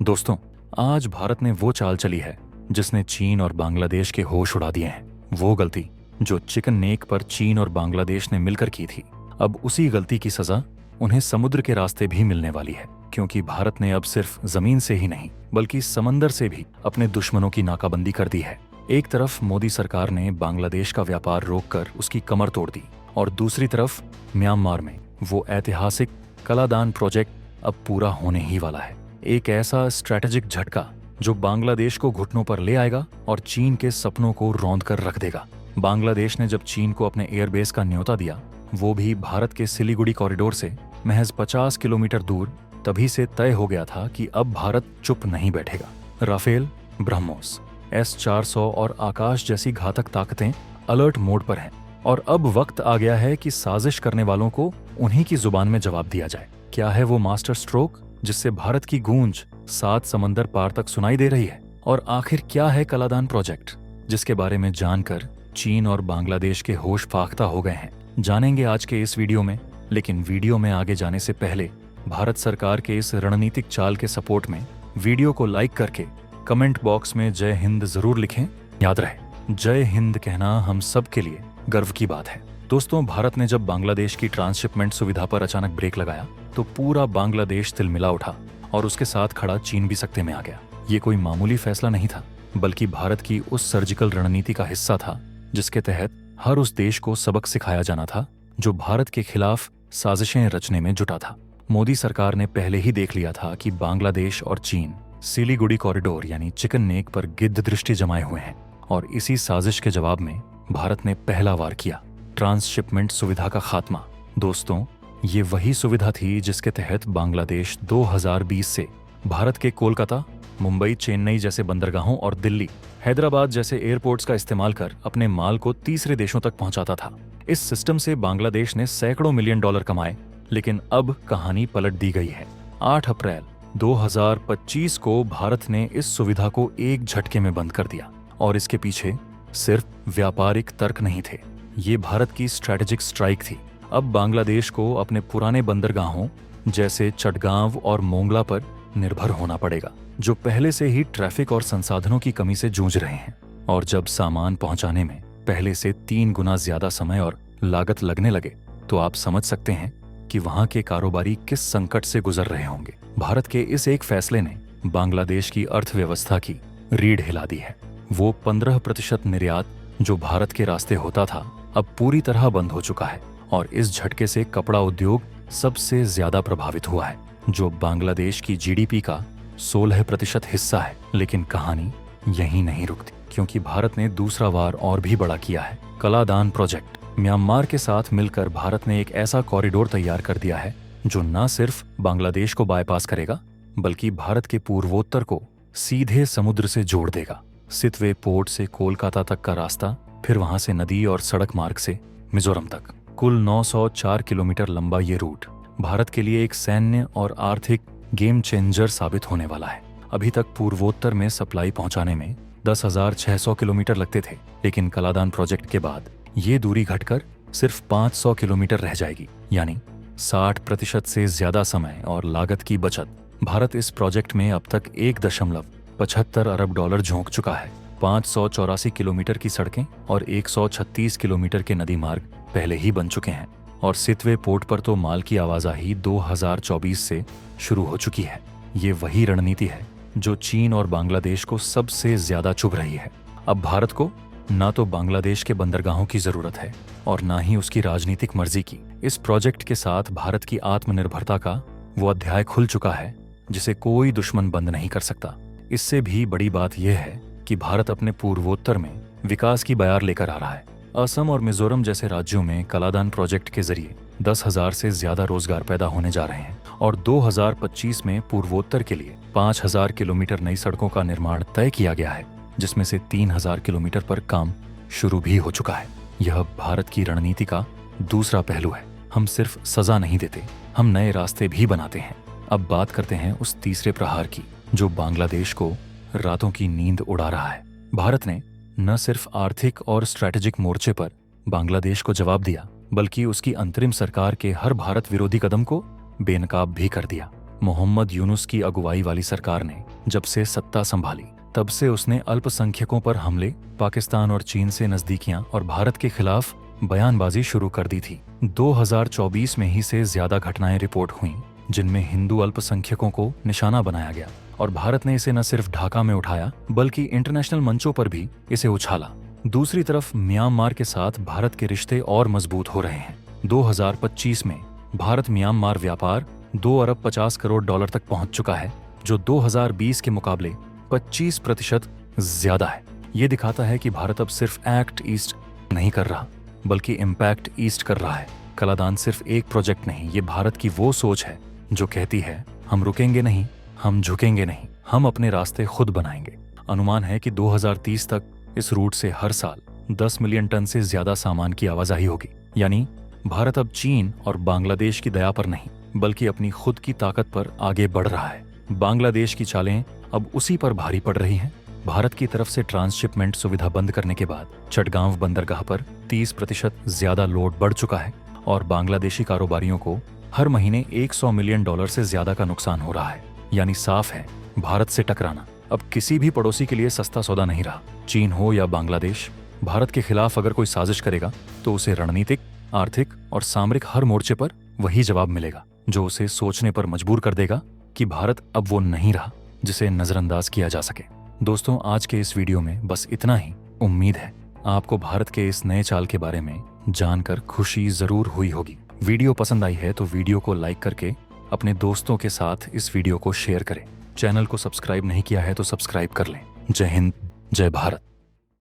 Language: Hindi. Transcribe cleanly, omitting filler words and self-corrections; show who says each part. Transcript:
Speaker 1: दोस्तों, आज भारत ने वो चाल चली है जिसने चीन और बांग्लादेश के होश उड़ा दिए हैं। वो गलती जो चिकन नेक पर चीन और बांग्लादेश ने मिलकर की थी, अब उसी गलती की सजा उन्हें समुद्र के रास्ते भी मिलने वाली है, क्योंकि भारत ने अब सिर्फ जमीन से ही नहीं बल्कि समंदर से भी अपने दुश्मनों की नाकाबंदी कर दी है। एक तरफ मोदी सरकार ने बांग्लादेश का व्यापार रोककर उसकी कमर तोड़ दी और दूसरी तरफ म्यांमार में वो ऐतिहासिक कलादान प्रोजेक्ट अब पूरा होने ही वाला है। एक ऐसा स्ट्रैटेजिक झटका जो बांग्लादेश को घुटनों पर ले आएगा और चीन के सपनों को रौंद कर रख देगा। बांग्लादेश ने जब चीन को अपने एयरबेस का न्योता दिया, वो भी भारत के सिलीगुड़ी कॉरिडोर से महज 50 किलोमीटर दूर, तभी से तय हो गया था कि अब भारत चुप नहीं बैठेगा। राफेल, ब्रह्मोस, S-400 और आकाश जैसी घातक ताकतें अलर्ट मोड पर हैं और अब वक्त आ गया है कि साजिश करने वालों को उन्हीं की जुबान में जवाब दिया जाए। क्या है वो मास्टर स्ट्रोक जिससे भारत की गूंज 7 समंदर पार तक सुनाई दे रही है? और आखिर क्या है कलादान प्रोजेक्ट, जिसके बारे में जानकर चीन और बांग्लादेश के होश फाख्ता हो गए हैं? जानेंगे आज के इस वीडियो में। लेकिन वीडियो में आगे जाने से पहले भारत सरकार के इस रणनीतिक चाल के सपोर्ट में वीडियो को लाइक करके कमेंट बॉक्स में जय हिंद जरूर लिखें। याद रहे, जय हिंद कहना हम सब के लिए गर्व की बात है। दोस्तों, भारत ने जब बांग्लादेश की ट्रांसशिपमेंट सुविधा पर अचानक ब्रेक लगाया तो पूरा बांग्लादेश तिलमिला उठा और उसके साथ खड़ा चीन भी सकते में आ गया। ये कोई मामूली फैसला नहीं था, बल्कि भारत की उस सर्जिकल रणनीति का हिस्सा था जिसके तहत हर उस देश को सबक सिखाया जाना था जो भारत के खिलाफ साजिशें रचने में जुटा था। मोदी सरकार ने पहले ही देख लिया था कि बांग्लादेश और चीन सिलीगुड़ी कॉरिडोर यानी चिकन नेक पर गिद्ध दृष्टि जमाए हुए हैं और इसी साजिश के जवाब में भारत ने पहला वार किया, ट्रांसशिपमेंट सुविधा का खात्मा। दोस्तों, ये वही सुविधा थी जिसके तहत बांग्लादेश 2020 से भारत के कोलकाता, मुंबई, चेन्नई जैसे बंदरगाहों और दिल्ली, हैदराबाद जैसे एयरपोर्ट्स का इस्तेमाल कर अपने माल को तीसरे देशों तक पहुंचाता था। इस सिस्टम से बांग्लादेश ने सैकड़ों मिलियन डॉलर कमाए, लेकिन अब कहानी पलट दी गई है। 8 अप्रैल 2025 को भारत ने इस सुविधा को एक झटके में बंद कर दिया और इसके पीछे सिर्फ व्यापारिक तर्क नहीं थे, ये भारत की स्ट्रैटेजिक स्ट्राइक थी। अब बांग्लादेश को अपने पुराने बंदरगाहों जैसे चटगांव और मोंगला पर निर्भर होना पड़ेगा, जो पहले से ही ट्रैफिक और संसाधनों की कमी से जूझ रहे हैं। और जब सामान पहुंचाने में पहले से 3 गुना ज्यादा समय और लागत लगने लगे, तो आप समझ सकते हैं कि वहां के कारोबारी किस संकट से गुजर रहे होंगे। भारत के इस एक फैसले ने बांग्लादेश की अर्थव्यवस्था की रीढ़ हिला दी है। वो 15% निर्यात जो भारत के रास्ते होता था, अब पूरी तरह बंद हो चुका है और इस झटके से कपड़ा उद्योग सबसे ज्यादा प्रभावित हुआ है, जो बांग्लादेश की जीडीपी का 16% हिस्सा है। लेकिन कहानी यहीं नहीं रुकती, क्योंकि भारत ने दूसरा वार और भी बड़ा किया है, कलादान प्रोजेक्ट। म्यांमार के साथ मिलकर भारत ने एक ऐसा कॉरिडोर तैयार कर दिया है जो न सिर्फ बांग्लादेश को बाईपास करेगा, बल्कि भारत के पूर्वोत्तर को सीधे समुद्र से जोड़ देगा। सितवे पोर्ट से कोलकाता तक का रास्ता, फिर वहां से नदी और सड़क मार्ग से मिजोरम तक। कुल 904 किलोमीटर लंबा ये रूट भारत के लिए एक सैन्य और आर्थिक गेम चेंजर साबित होने वाला है। अभी तक पूर्वोत्तर में सप्लाई पहुंचाने में 10,600 किलोमीटर लगते थे, लेकिन कलादान प्रोजेक्ट के बाद ये दूरी घटकर सिर्फ 500 किलोमीटर रह जाएगी, यानी 60% से ज्यादा समय और लागत की बचत। भारत इस प्रोजेक्ट में अब तक 1.75 अरब डॉलर झोंक चुका है। 584 किलोमीटर की सड़कें और 136 किलोमीटर के नदी मार्ग पहले ही बन चुके हैं और सितवे पोर्ट पर तो माल की आवाजाही 2024 से शुरू हो चुकी है। ये वही रणनीति है जो चीन और बांग्लादेश को सबसे ज्यादा चुभ रही है। अब भारत को ना तो बांग्लादेश के बंदरगाहों की जरूरत है और ना ही उसकी राजनीतिक मर्जी की। इस प्रोजेक्ट के साथ भारत की आत्मनिर्भरता का वो अध्याय खुल चुका है जिसे कोई दुश्मन बंद नहीं कर सकता। इससे भी बड़ी बात यह है कि भारत अपने पूर्वोत्तर में विकास की बयार लेकर आ रहा है। असम और मिजोरम जैसे राज्यों में कलादान प्रोजेक्ट के जरिए 10,000 से ज्यादा रोजगार पैदा होने जा रहे हैं और 2025 में पूर्वोत्तर के लिए 5,000 किलोमीटर नई सड़कों का निर्माण तय किया गया है, जिसमें से 3,000 किलोमीटर पर काम शुरू भी हो चुका है। यह भारत की रणनीति का दूसरा पहलू है। हम सिर्फ सजा नहीं देते, हम नए रास्ते भी बनाते हैं। अब बात करते हैं उस तीसरे प्रहार की जो बांग्लादेश को रातों की नींद उड़ा रहा है। भारत ने न सिर्फ आर्थिक और स्ट्रैटेजिक मोर्चे पर बांग्लादेश को जवाब दिया, बल्कि उसकी अंतरिम सरकार के हर भारत विरोधी कदम को बेनकाब भी कर दिया। मोहम्मद यूनुस की अगुवाई वाली सरकार ने जब से सत्ता संभाली तब से उसने अल्पसंख्यकों पर हमले, पाकिस्तान और चीन से नजदीकियां और भारत के खिलाफ बयानबाजी शुरू कर दी थी। 2024 में ही से ज्यादा घटनाएं रिपोर्ट हुईं जिनमें हिंदू अल्पसंख्यकों को निशाना बनाया गया और भारत ने इसे न सिर्फ ढाका में उठाया बल्कि इंटरनेशनल मंचों पर भी इसे उछाला। दूसरी तरफ म्यांमार के साथ भारत के रिश्ते और मजबूत हो रहे हैं। 2025 में भारत म्यांमार व्यापार 2 अरब 50 करोड़ डॉलर तक पहुंच चुका है, जो 2020 के मुकाबले 25% ज्यादा है। ये दिखाता है कि भारत अब सिर्फ एक्ट ईस्ट नहीं कर रहा बल्कि इम्पैक्ट ईस्ट कर रहा है। कलादान सिर्फ एक प्रोजेक्ट नहीं, ये भारत की वो सोच है जो कहती है हम रुकेंगे नहीं, हम झुकेंगे नहीं, हम अपने रास्ते खुद बनाएंगे। अनुमान है कि 2030 तक इस रूट से हर साल 10 मिलियन टन से ज्यादा सामान की आवाजाही होगी। यानी भारत अब चीन और बांग्लादेश की दया पर नहीं बल्कि अपनी खुद की ताकत पर आगे बढ़ रहा है। बांग्लादेश की चालें अब उसी पर भारी पड़ रही हैं। भारत की तरफ से ट्रांसशिपमेंट सुविधा बंद करने के बाद चटगांव बंदरगाह पर 30% ज्यादा लोड बढ़ चुका है और बांग्लादेशी कारोबारियों को हर महीने $100 मिलियन से ज्यादा का नुकसान हो रहा है। यानी साफ है, भारत से टकराना अब किसी भी पड़ोसी के लिए सस्ता सौदा नहीं रहा। चीन हो या बांग्लादेश, भारत के खिलाफ अगर कोई साजिश करेगा तो उसे रणनीतिक, आर्थिक और सामरिक हर मोर्चे पर वही जवाब मिलेगा जो उसे सोचने पर मजबूर कर देगा कि भारत अब वो नहीं रहा जिसे नजरअंदाज किया जा सके। दोस्तों, आज के इस वीडियो में बस इतना ही। उम्मीद है आपको भारत के इस नए चाल के बारे में जानकर खुशी जरूर हुई होगी। वीडियो पसंद आई है तो वीडियो को लाइक करके अपने दोस्तों के साथ इस वीडियो को शेयर करें। चैनल को सब्सक्राइब नहीं किया है तो सब्सक्राइब कर लें। जय हिंद, जय भारत।